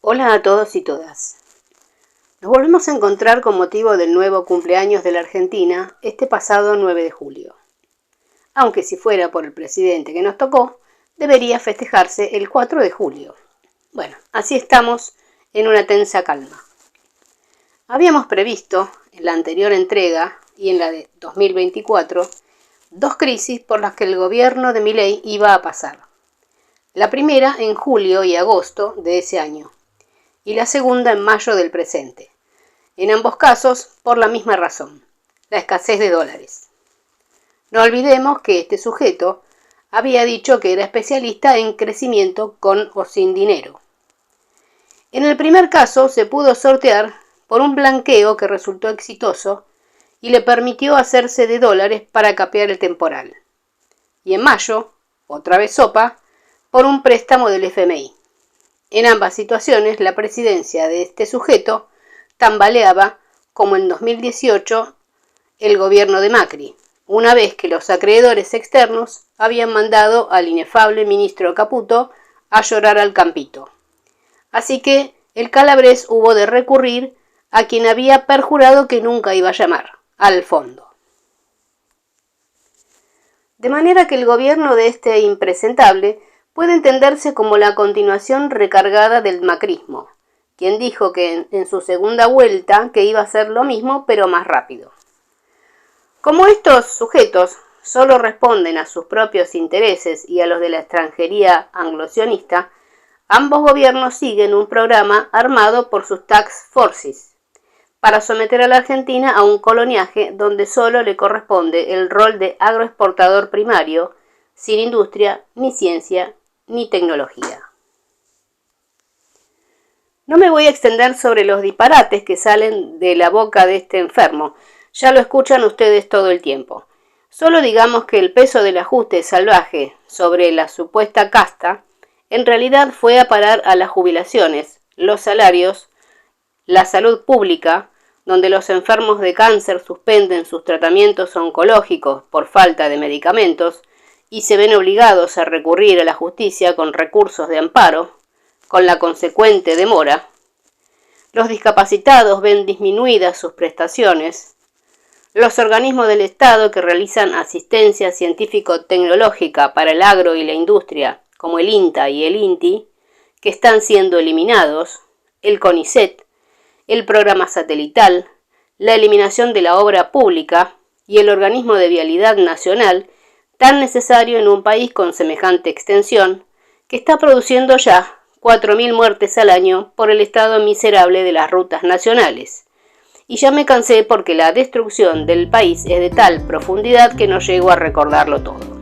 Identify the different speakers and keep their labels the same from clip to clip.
Speaker 1: Hola a todos y todas. Nos volvemos a encontrar con motivo del nuevo cumpleaños de la Argentina este pasado 9 de julio. Aunque si fuera por el presidente que nos tocó, debería festejarse el 4 de julio. Bueno, así estamos en una tensa calma. Habíamos previsto en la anterior entrega y en la de 2024 dos crisis por las que el gobierno de Milei iba a pasar. La primera en julio y agosto de ese año y la segunda en mayo del presente. En ambos casos por la misma razón, la escasez de dólares. No olvidemos que este sujeto había dicho que era especialista en crecimiento con o sin dinero. En el primer caso se pudo sortear por un blanqueo que resultó exitoso y le permitió hacerse de dólares para capear el temporal. Y en mayo, otra vez sopa, por un préstamo del FMI. En ambas situaciones la presidencia de este sujeto tambaleaba como en 2018 el gobierno de Macri, una vez que los acreedores externos habían mandado al inefable ministro Caputo a llorar al campito. Así que el Calabrés hubo de recurrir a quien había perjurado que nunca iba a llamar, al fondo. De manera que el gobierno de este impresentable puede entenderse como la continuación recargada del macrismo, quien dijo que en su segunda vuelta que iba a hacer lo mismo pero más rápido. Como estos sujetos solo responden a sus propios intereses y a los de la extranjería anglosionista, ambos gobiernos siguen un programa armado por sus tax forces para someter a la Argentina a un coloniaje donde solo le corresponde el rol de agroexportador primario, sin industria, ni ciencia, ni tecnología. No me voy a extender sobre los disparates que salen de la boca de este enfermo, ya lo escuchan ustedes todo el tiempo. Solo digamos que el peso del ajuste salvaje sobre la supuesta casta en realidad fue a parar a las jubilaciones, los salarios, la salud pública, donde los enfermos de cáncer suspenden sus tratamientos oncológicos por falta de medicamentos y se ven obligados a recurrir a la justicia con recursos de amparo, con la consecuente demora. Los discapacitados ven disminuidas sus prestaciones. Los organismos del Estado que realizan asistencia científico-tecnológica para el agro y la industria, como el INTA y el INTI, que están siendo eliminados, el CONICET, el programa satelital, la eliminación de la obra pública y el organismo de vialidad nacional, tan necesario en un país con semejante extensión, que está produciendo ya 4.000 muertes al año por el estado miserable de las rutas nacionales. Y ya me cansé porque la destrucción del país es de tal profundidad que no llego a recordarlo todo.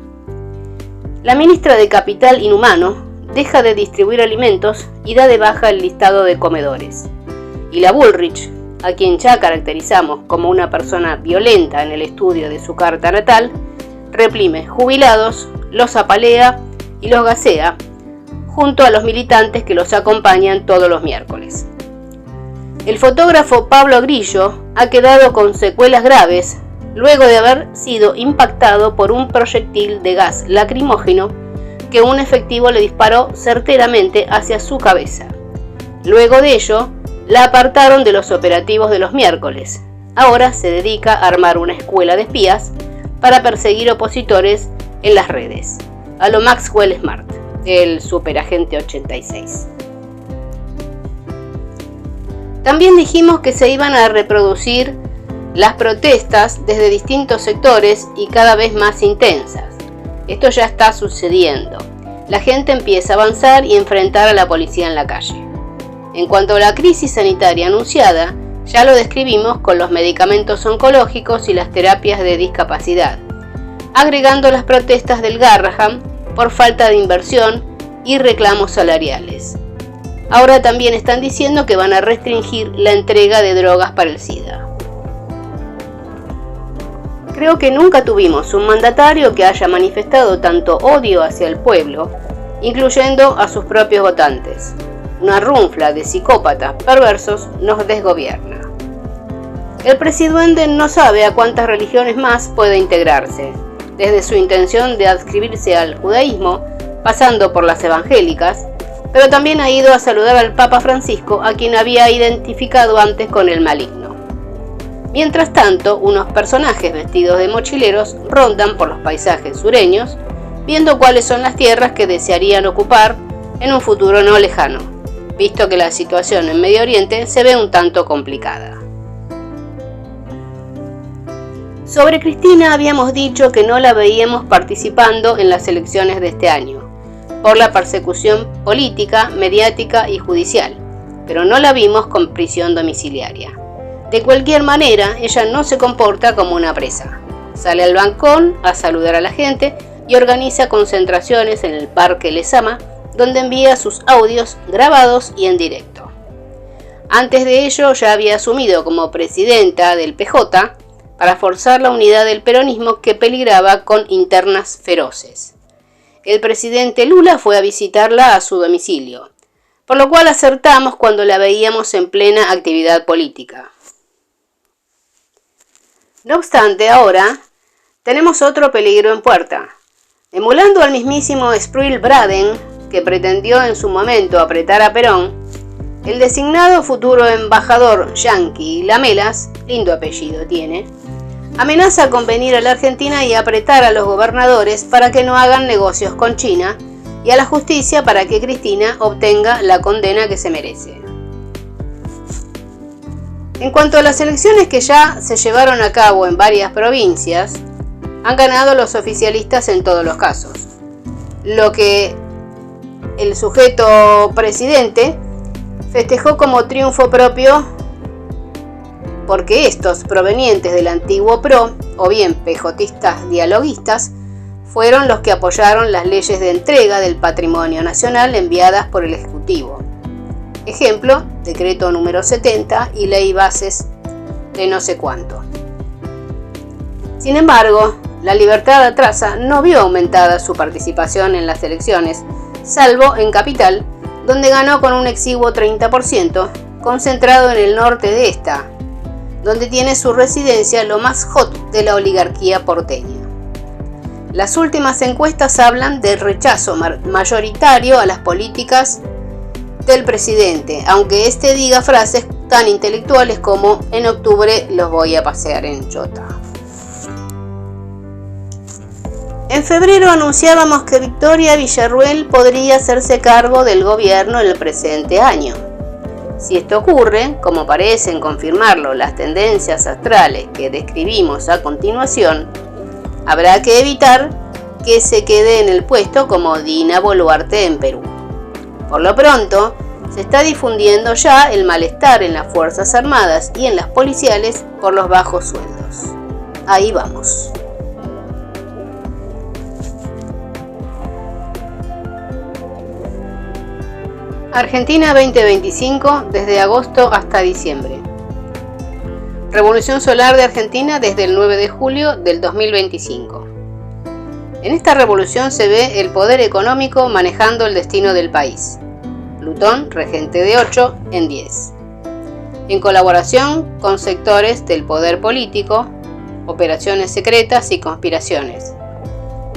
Speaker 1: La ministra de Capital Inhumano deja de distribuir alimentos y da de baja el listado de comedores. Y la Bullrich, a quien ya caracterizamos como una persona violenta en el estudio de su carta natal, reprime jubilados, los apalea y los gasea, junto a los militantes que los acompañan todos los miércoles. El fotógrafo Pablo Grillo ha quedado con secuelas graves luego de haber sido impactado por un proyectil de gas lacrimógeno que un efectivo le disparó certeramente hacia su cabeza. Luego de ello, la apartaron de los operativos de los miércoles. Ahora se dedica a armar una escuela de espías para perseguir opositores en las redes, a lo Maxwell Smart, el superagente 86. También dijimos que se iban a reproducir las protestas desde distintos sectores y cada vez más intensas. Esto ya está sucediendo. La gente empieza a avanzar y enfrentar a la policía en la calle. En cuanto a la crisis sanitaria anunciada, ya lo describimos con los medicamentos oncológicos y las terapias de discapacidad, agregando las protestas del Garrahan por falta de inversión y reclamos salariales. Ahora también están diciendo que van a restringir la entrega de drogas para el SIDA. Creo que nunca tuvimos un mandatario que haya manifestado tanto odio hacia el pueblo, incluyendo a sus propios votantes. Una runfla de psicópatas perversos nos desgobierna. El presidente no sabe a cuántas religiones más puede integrarse, desde su intención de adscribirse al judaísmo, pasando por las evangélicas, pero también ha ido a saludar al Papa Francisco, a quien había identificado antes con el maligno. Mientras tanto, unos personajes vestidos de mochileros rondan por los paisajes sureños, viendo cuáles son las tierras que desearían ocupar en un futuro no lejano, visto que la situación en Medio Oriente se ve un tanto complicada. Sobre Cristina habíamos dicho que no la veíamos participando en las elecciones de este año, por la persecución política, mediática y judicial, pero no la vimos con prisión domiciliaria. De cualquier manera, ella no se comporta como una presa. Sale al balcón a saludar a la gente y organiza concentraciones en el Parque Lezama, donde envía sus audios grabados y en directo. Antes de ello ya había asumido como presidenta del PJ para forzar la unidad del peronismo que peligraba con internas feroces. El presidente Lula fue a visitarla a su domicilio, por lo cual acertamos cuando la veíamos en plena actividad política. No obstante, ahora tenemos otro peligro en puerta. Emulando al mismísimo Sproul Braden, que pretendió en su momento apretar a Perón, el designado futuro embajador yanqui Lamelas, lindo apellido tiene, amenaza con venir a la Argentina y apretar a los gobernadores para que no hagan negocios con China y a la justicia para que Cristina obtenga la condena que se merece. En cuanto a las elecciones que ya se llevaron a cabo en varias provincias, han ganado los oficialistas en todos los casos, lo que el sujeto presidente festejó como triunfo propio, porque estos provenientes del antiguo PRO, o bien pejotistas dialoguistas, fueron los que apoyaron las leyes de entrega del patrimonio nacional enviadas por el Ejecutivo. Ejemplo, decreto número 70 y ley bases de no sé cuánto. Sin embargo, la Libertad Atrasa no vio aumentada su participación en las elecciones, salvo en Capital, donde ganó con un exiguo 30%, concentrado en el norte de esta, donde tiene su residencia lo más hot de la oligarquía porteña. Las últimas encuestas hablan del rechazo mayoritario a las políticas del presidente, aunque este diga frases tan intelectuales como "en octubre los voy a pasear en chota". En febrero anunciábamos que Victoria Villarruel podría hacerse cargo del gobierno en el presente año. Si esto ocurre, como parecen confirmarlo las tendencias astrales que describimos a continuación, habrá que evitar que se quede en el puesto como Dina Boluarte en Perú. Por lo pronto, se está difundiendo ya el malestar en las Fuerzas Armadas y en las policiales por los bajos sueldos. Ahí vamos. Argentina 2025 desde agosto hasta diciembre. Revolución solar de Argentina desde el 9 de julio del 2025. En esta revolución se ve el poder económico manejando el destino del país. Plutón, regente de 8 en 10. En colaboración con sectores del poder político, operaciones secretas y conspiraciones,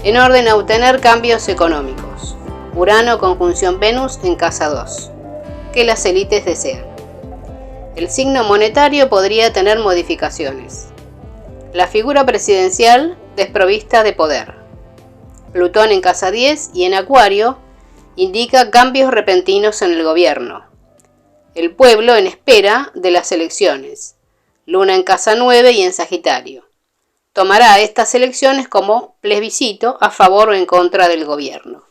Speaker 1: en orden a obtener cambios económicos. Urano conjunción Venus en casa 2, que las élites desean. El signo monetario podría tener modificaciones. La figura presidencial desprovista de poder. Plutón en casa 10 y en Acuario indica cambios repentinos en el gobierno. El pueblo en espera de las elecciones. Luna en casa 9 y en Sagitario. Tomará estas elecciones como plebiscito a favor o en contra del gobierno.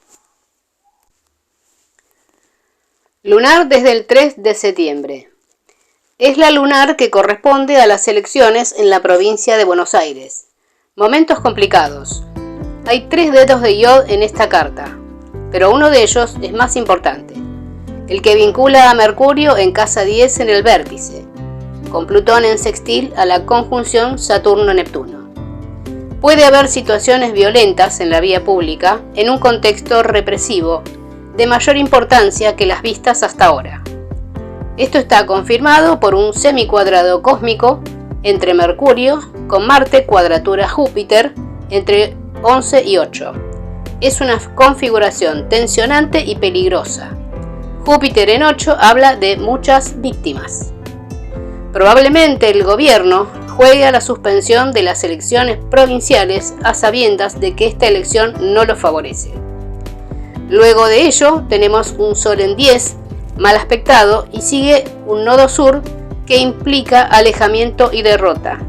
Speaker 1: Lunar desde el 3 de septiembre. Es la lunar que corresponde a las elecciones en la provincia de Buenos Aires. Momentos complicados. Hay 3 dedos de Yod en esta carta, pero uno de ellos es más importante, el que vincula a Mercurio en casa 10 en el vértice, con Plutón en sextil a la conjunción Saturno-Neptuno. Puede haber situaciones violentas en la vía pública en un contexto represivo de mayor importancia que las vistas hasta ahora. Esto está confirmado por un semicuadrado cósmico entre Mercurio, con Marte cuadratura Júpiter entre 11 y 8. Es una configuración tensionante y peligrosa. Júpiter en 8 habla de muchas víctimas. Probablemente el gobierno juegue a la suspensión de las elecciones provinciales a sabiendas de que esta elección no lo favorece. Luego de ello tenemos un Sol en 10, mal aspectado, y sigue un nodo sur que implica alejamiento y derrota.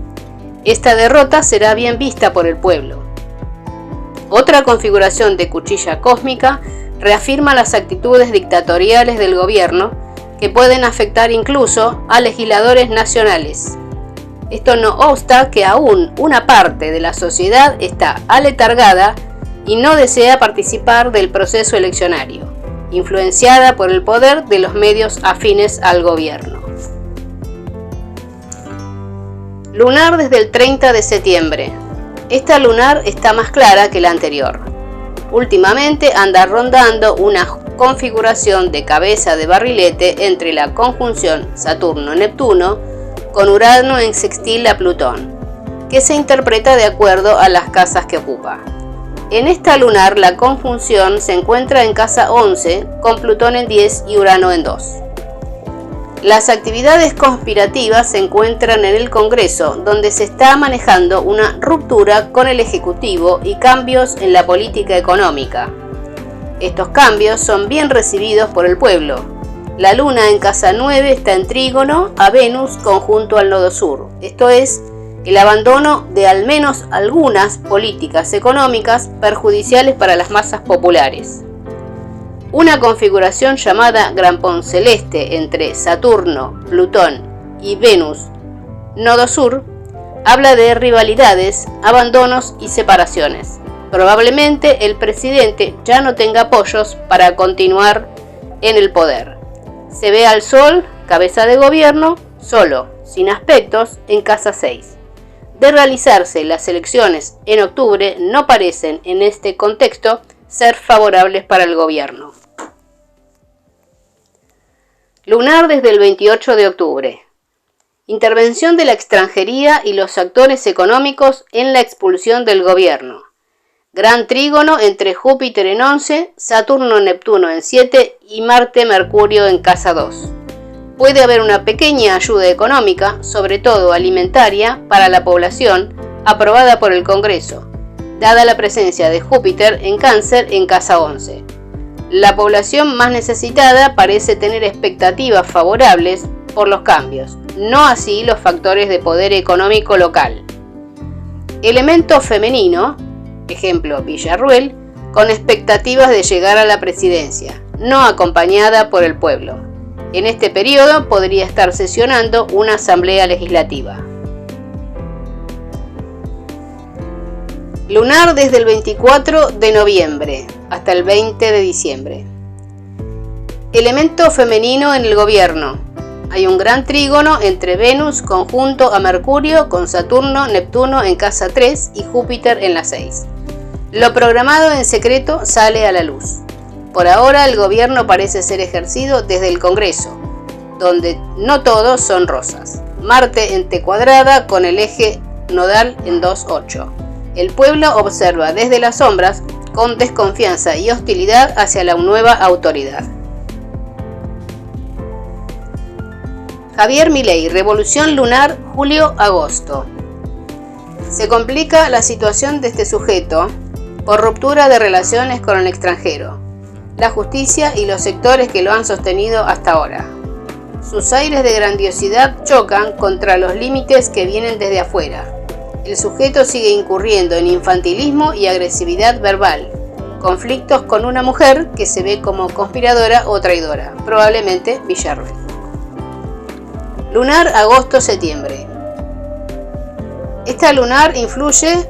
Speaker 1: Esta derrota será bien vista por el pueblo. Otra configuración de cuchilla cósmica reafirma las actitudes dictatoriales del gobierno que pueden afectar incluso a legisladores nacionales. Esto no obsta que aún una parte de la sociedad está aletargada y no desea participar del proceso eleccionario, influenciada por el poder de los medios afines al gobierno. Lunar desde el 30 de septiembre. Esta lunar está más clara que la anterior. Últimamente anda rondando una configuración de cabeza de barrilete entre la conjunción Saturno-Neptuno con Urano en sextil a Plutón, que se interpreta de acuerdo a las casas que ocupa. En esta lunar la conjunción se encuentra en casa 11 con Plutón en 10 y Urano en 2. Las actividades conspirativas se encuentran en el Congreso, donde se está manejando una ruptura con el Ejecutivo y cambios en la política económica. Estos cambios son bien recibidos por el pueblo. La Luna en casa 9 está en trígono a Venus conjunto al nodo sur, esto es, el abandono de al menos algunas políticas económicas perjudiciales para las masas populares. Una configuración llamada Grampón Celeste entre Saturno, Plutón y Venus, nodo sur, habla de rivalidades, abandonos y separaciones. Probablemente el presidente ya no tenga apoyos para continuar en el poder. Se ve al Sol, cabeza de gobierno, solo, sin aspectos, en casa 6. De realizarse las elecciones en octubre, no parecen en este contexto ser favorables para el gobierno. Lunar desde el 28 de octubre. Intervención de la extranjería y los actores económicos en la expulsión del gobierno. Gran trígono entre Júpiter en 11, Saturno-Neptuno en 7 y Marte-Mercurio en casa 2. Puede haber una pequeña ayuda económica, sobre todo alimentaria, para la población, aprobada por el Congreso, dada la presencia de Júpiter en Cáncer en casa 11. La población más necesitada parece tener expectativas favorables por los cambios, no así los factores de poder económico local. Elemento femenino, ejemplo Villarruel, con expectativas de llegar a la presidencia, no acompañada por el pueblo. En este periodo podría estar sesionando una asamblea legislativa. Lunar desde el 24 de noviembre hasta el 20 de diciembre. Elemento femenino en el gobierno. Hay un gran trígono entre Venus conjunto a Mercurio con Saturno, Neptuno en casa 3 y Júpiter en la 6. Lo programado en secreto sale a la luz. Por ahora el gobierno parece ser ejercido desde el Congreso, donde no todos son rosas. Marte en T cuadrada con el eje nodal en 2,8. El pueblo observa desde las sombras con desconfianza y hostilidad hacia la nueva autoridad. Javier Milei, revolución lunar, julio-agosto. Se complica la situación de este sujeto por ruptura de relaciones con el extranjero, la justicia y los sectores que lo han sostenido hasta ahora. Sus aires de grandiosidad chocan contra los límites que vienen desde afuera. El sujeto sigue incurriendo en infantilismo y agresividad verbal, conflictos con una mujer que se ve como conspiradora o traidora, probablemente Villarruel. Lunar agosto-septiembre. Esta lunar incluye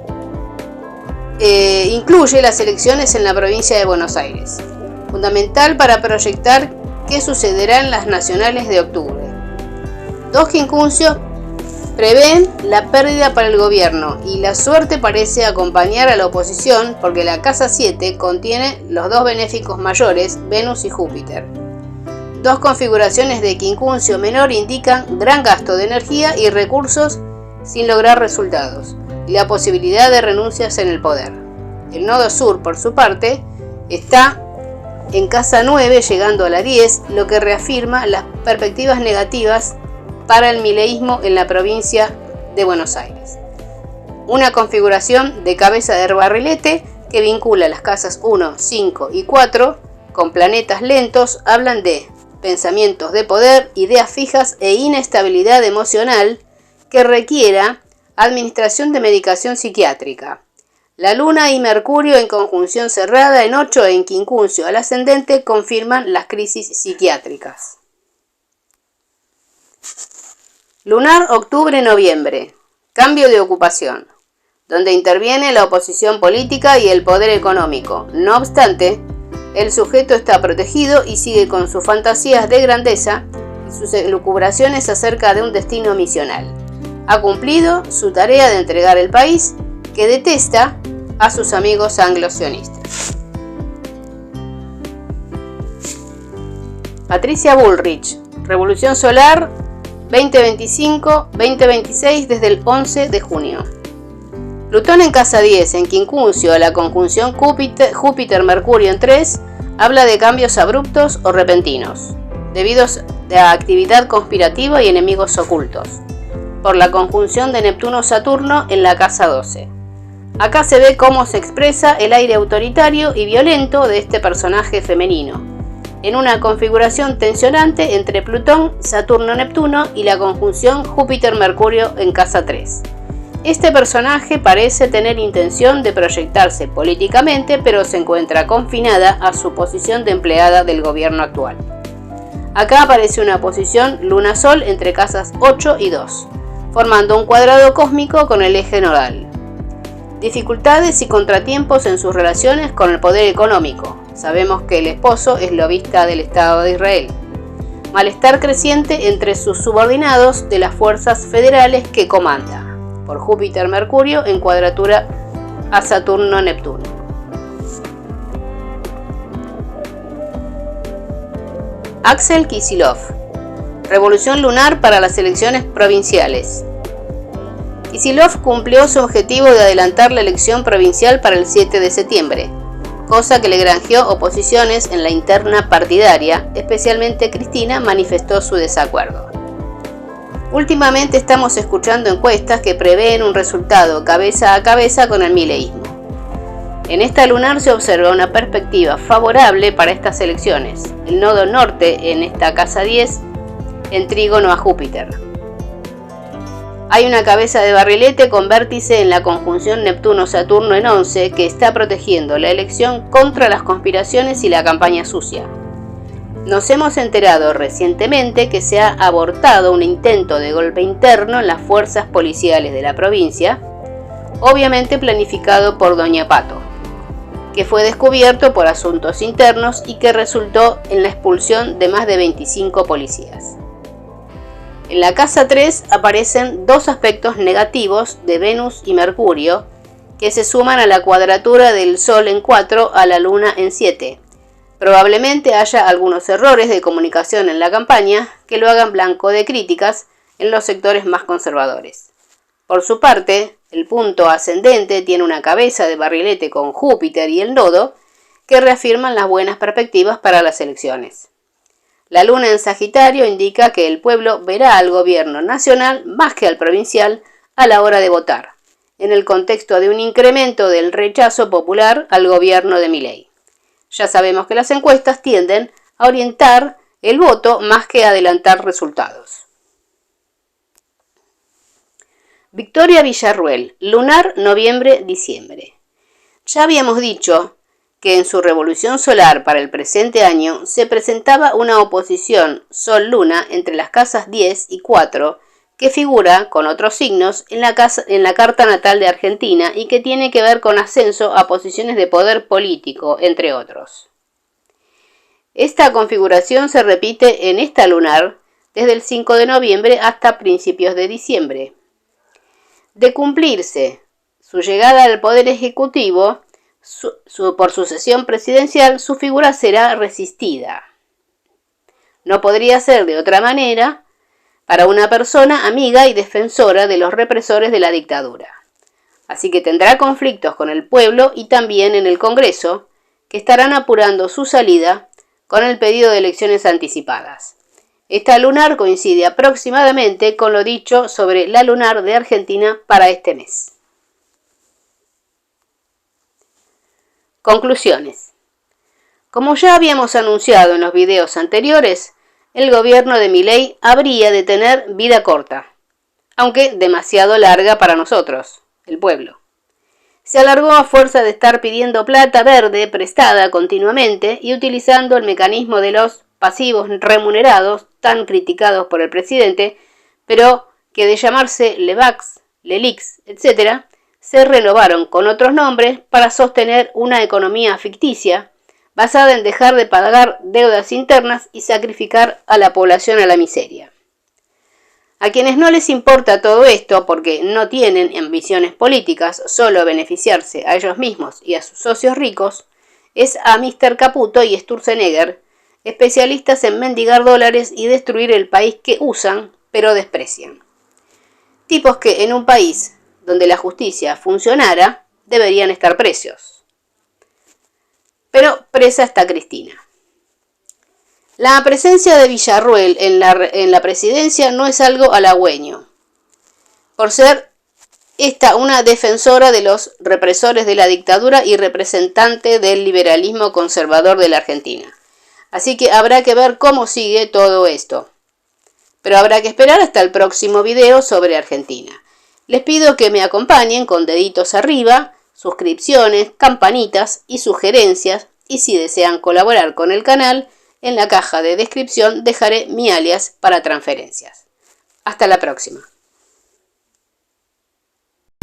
Speaker 1: las elecciones en la provincia de Buenos Aires, fundamental para proyectar qué sucederá en las nacionales de octubre. Dos quincunциos prevén la pérdida para el gobierno y la suerte parece acompañar a la oposición porque la casa 7 contiene los dos benéficos mayores, Venus y Júpiter. Dos configuraciones de quincuncio menor indican gran gasto de energía y recursos sin lograr resultados y la posibilidad de renuncias en el poder. El nodo sur, por su parte, está en casa 9 llegando a la 10, lo que reafirma las perspectivas negativas para el mileísmo en la provincia de Buenos Aires. Una configuración de cabeza de barrilete que vincula las casas 1, 5 y 4 con planetas lentos hablan de pensamientos de poder, ideas fijas e inestabilidad emocional que requiera administración de medicación psiquiátrica. La Luna y Mercurio en conjunción cerrada en 8 en quincuncio al ascendente confirman las crisis psiquiátricas. Lunar octubre-noviembre. Cambio de ocupación, donde interviene la oposición política y el poder económico. No obstante, el sujeto está protegido y sigue con sus fantasías de grandeza y sus elucubraciones acerca de un destino misional. Ha cumplido su tarea de entregar el país que detesta a sus amigos anglo-sionistas. Patricia Bullrich, Revolución Solar 2025-2026 desde el 11 de junio. Plutón en casa 10, en quincuncio, a la conjunción Júpiter-Mercurio en 3, habla de cambios abruptos o repentinos, debido a actividad conspirativa y enemigos ocultos, por la conjunción de Neptuno-Saturno en la casa 12. Acá se ve cómo se expresa el aire autoritario y violento de este personaje femenino, en una configuración tensionante entre Plutón, Saturno-Neptuno y la conjunción Júpiter-Mercurio en casa 3. Este personaje parece tener intención de proyectarse políticamente, pero se encuentra confinada a su posición de empleada del gobierno actual. Acá aparece una posición Luna-Sol entre casas 8 y 2, formando un cuadrado cósmico con el eje nodal. Dificultades y contratiempos en sus relaciones con el poder económico. Sabemos que el esposo es lobista del Estado de Israel. Malestar creciente entre sus subordinados de las fuerzas federales que comanda, por Júpiter-Mercurio en cuadratura a Saturno-Neptuno. Axel Kicillof, Revolución Lunar para las elecciones provinciales. Kicillof cumplió su objetivo de adelantar la elección provincial para el 7 de septiembre, cosa que le granjeó oposiciones en la interna partidaria, especialmente Cristina manifestó su desacuerdo. Últimamente estamos escuchando encuestas que prevén un resultado cabeza a cabeza con el mileísmo. En esta lunar se observa una perspectiva favorable para estas elecciones, el nodo norte en esta casa 10 en trígono a Júpiter. Hay una cabeza de barrilete con vértice en la conjunción Neptuno-Saturno en 11 que está protegiendo la elección contra las conspiraciones y la campaña sucia. Nos hemos enterado recientemente que se ha abortado un intento de golpe interno en las fuerzas policiales de la provincia, obviamente planificado por Doña Pato, que fue descubierto por asuntos internos y que resultó en la expulsión de más de 25 policías. En la casa 3 aparecen dos aspectos negativos de Venus y Mercurio que se suman a la cuadratura del Sol en 4 a la Luna en 7. Probablemente haya algunos errores de comunicación en la campaña que lo hagan blanco de críticas en los sectores más conservadores. Por su parte, el punto ascendente tiene una cabeza de barrilete con Júpiter y el nodo que reafirman las buenas perspectivas para las elecciones. La luna en Sagitario indica que el pueblo verá al gobierno nacional más que al provincial a la hora de votar, en el contexto de un incremento del rechazo popular al gobierno de Milei. Ya sabemos que las encuestas tienden a orientar el voto más que a adelantar resultados. Victoria Villarruel, lunar noviembre-diciembre. Ya habíamos dicho que en su revolución solar para el presente año se presentaba una oposición Sol-Luna entre las casas 10 y 4 que figura con otros signos en la carta natal de Argentina y que tiene que ver con ascenso a posiciones de poder político, entre otros. Esta configuración se repite en esta lunar desde el 5 de noviembre hasta principios de diciembre. De cumplirse su llegada al poder ejecutivo, por sucesión presidencial, su figura será resistida. No podría ser de otra manera para una persona amiga y defensora de los represores de la dictadura. Así que tendrá conflictos con el pueblo y también en el Congreso, que estarán apurando su salida con el pedido de elecciones anticipadas. Esta lunar coincide aproximadamente con lo dicho sobre la lunar de Argentina para este mes. Conclusiones. Como ya habíamos anunciado en los videos anteriores, el gobierno de Milei habría de tener vida corta, aunque demasiado larga para nosotros, el pueblo. Se alargó a fuerza de estar pidiendo plata verde prestada continuamente y utilizando el mecanismo de los pasivos remunerados tan criticados por el presidente, pero que de llamarse LEVAX, LELIX, etc., se renovaron con otros nombres para sostener una economía ficticia basada en dejar de pagar deudas internas y sacrificar a la población a la miseria. A quienes no les importa todo esto porque no tienen ambiciones políticas, solo beneficiarse a ellos mismos y a sus socios ricos, es a Mr. Caputo y Sturzenegger, especialistas en mendigar dólares y destruir el país que usan, pero desprecian. Tipos que en un país donde la justicia funcionara, deberían estar presos. Pero presa está Cristina. La presencia de Villarruel en la presidencia no es algo halagüeño, por ser esta una defensora de los represores de la dictadura y representante del liberalismo conservador de la Argentina. Así que habrá que ver cómo sigue todo esto. Pero habrá que esperar hasta el próximo video sobre Argentina. Les pido que me acompañen con deditos arriba, suscripciones, campanitas y sugerencias, y si desean colaborar con el canal, en la caja de descripción dejaré mi alias para transferencias. Hasta la próxima.